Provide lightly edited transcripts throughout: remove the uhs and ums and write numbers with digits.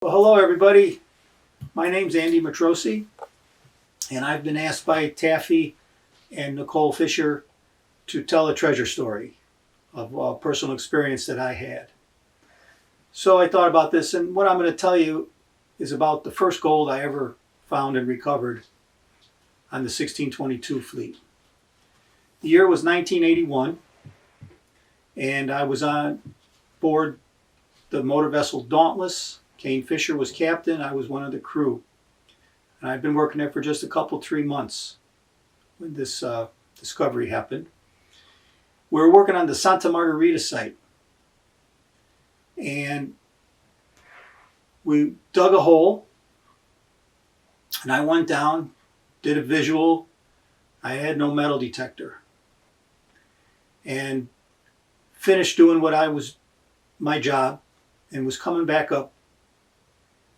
Well, hello everybody. My name's Andy Matroci, and I've been asked by Taffy and Nicole Fisher to tell a treasure story of a personal experience that I had. So I thought about this, and what I'm going to tell you is about the first gold I ever found and recovered on the 1622 fleet. The year was 1981, and I was on board the motor vessel Dauntless. Kane Fisher was captain. I was one of the crew. And I'd been working there for just 3 months when this discovery happened. We were working on the Santa Margarita site. And we dug a hole. And I went down, did a visual. I had no metal detector. And finished doing my job and was coming back up.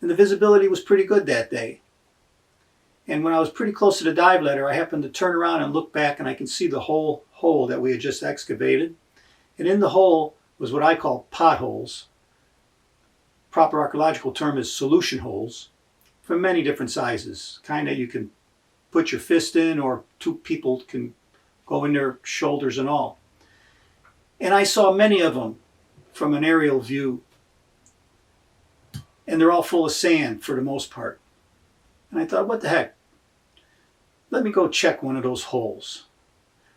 And the visibility was pretty good that day. And when I was pretty close to the dive ladder, I happened to turn around and look back, and I can see the whole hole that we had just excavated. And in the hole was what I call potholes. Proper archaeological term is solution holes from many different sizes. Kind of you can put your fist in, or two people can go in their shoulders and all. And I saw many of them from an aerial view. And they're all full of sand for the most part. And I thought, what the heck? Let me go check one of those holes.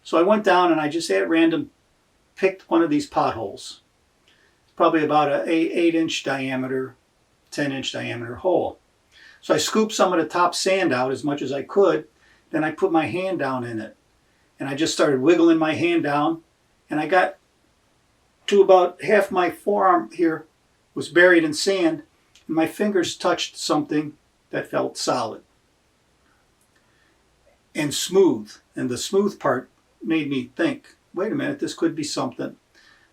So I went down and I just at random picked one of these potholes. It's probably about an 8-inch diameter, 10-inch diameter hole. So I scooped some of the top sand out as much as I could. Then I put my hand down in it. And I just started wiggling my hand down. And I got to about half my forearm here was buried in sand. And my fingers touched something that felt solid and smooth. And the smooth part made me think, wait a minute, this could be something.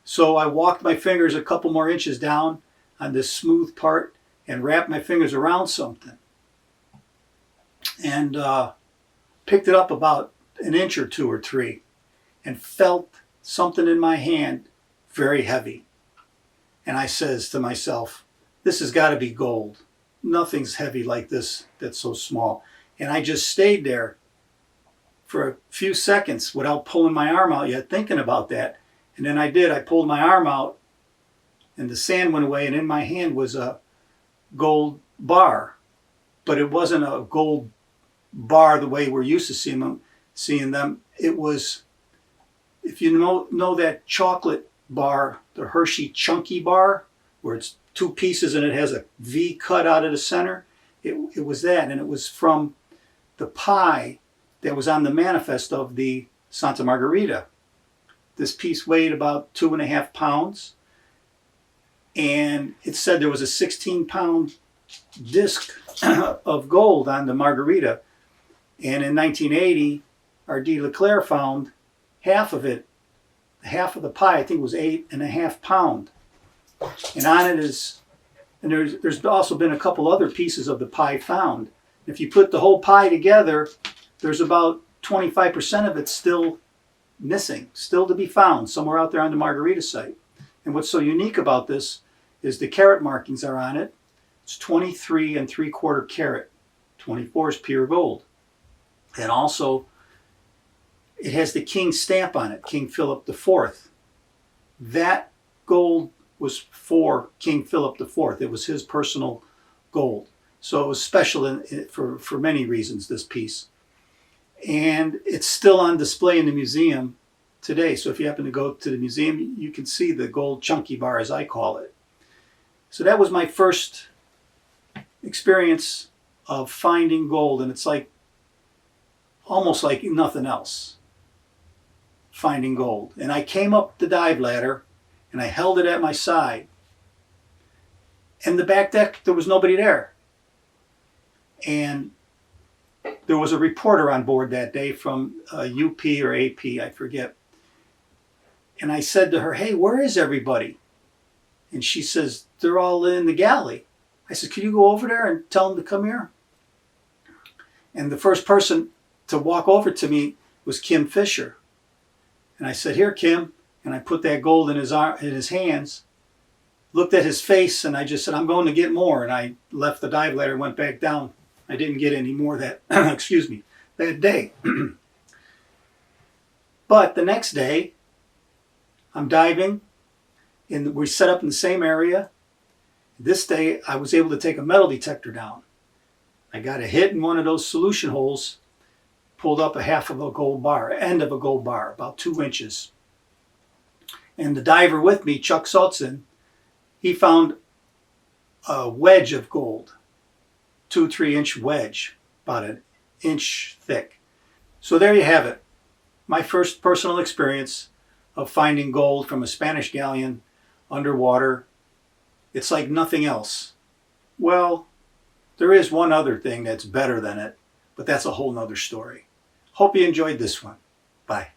So I walked my fingers a couple more inches down on this smooth part and wrapped my fingers around something. And picked it up about an inch or 2 or 3 and felt something in my hand very heavy. And I says to myself, this has got to be gold. Nothing's heavy like this that's so small. And I just stayed there for a few seconds without pulling my arm out yet, thinking about that. And then I did. I pulled my arm out and the sand went away, and in my hand was a gold bar. But it wasn't a gold bar the way we're used to seeing them. It was, if you know that chocolate bar, the Hershey Chunky bar, where it's 2 pieces and it has a V cut out of the center. It was that, and it was from the pie that was on the manifest of the Santa Margarita. This piece weighed about 2.5 pounds, and it said there was a 16-pound disc of gold on the Margarita. And in 1980, our D. Leclerc found half of it, half of the pie, I think was 8.5 pounds. And on it is, and there's also been a couple other pieces of the pie found. If you put the whole pie together, there's about 25% of it still missing, still to be found somewhere out there on the Margarita site. And what's so unique about this is the carat markings are on it. It's 23 3/4 carat. 24 is pure gold. And also, it has the King stamp on it, King Philip IV. That gold was for King Philip IV. It was his personal gold. So it was special for many reasons, this piece. And it's still on display in the museum today. So if you happen to go to the museum, you can see the gold chunky bar, as I call it. So that was my first experience of finding gold. And it's like, almost like nothing else, finding gold. And I came up the dive ladder, and I held it at my side. And the back deck, there was nobody there. And there was a reporter on board that day from UP or AP, I forget. And I said to her, hey, where is everybody? And she says, they're all in the galley. I said, can you go over there and tell them to come here? And the first person to walk over to me was Kim Fisher. And I said, here, Kim. And I put that gold in his hands. looked at his face, and I just said, I'm going to get more. And I left the dive ladder and went back down. I didn't get any more that, excuse me, that day. But the next day, I'm diving, and we set up in the same area. This day, I was able to take a metal detector down. I got a hit in one of those solution holes, pulled up a half of a gold bar, end of a gold bar, about 2 inches. And the diver with me, Chuck Saltzin, he found a wedge of gold, 2-3 inch wedge, about an inch thick. So there you have it. My first personal experience of finding gold from a Spanish galleon underwater. It's like nothing else. Well, there is one other thing that's better than it, but that's a whole nother story. Hope you enjoyed this one. Bye.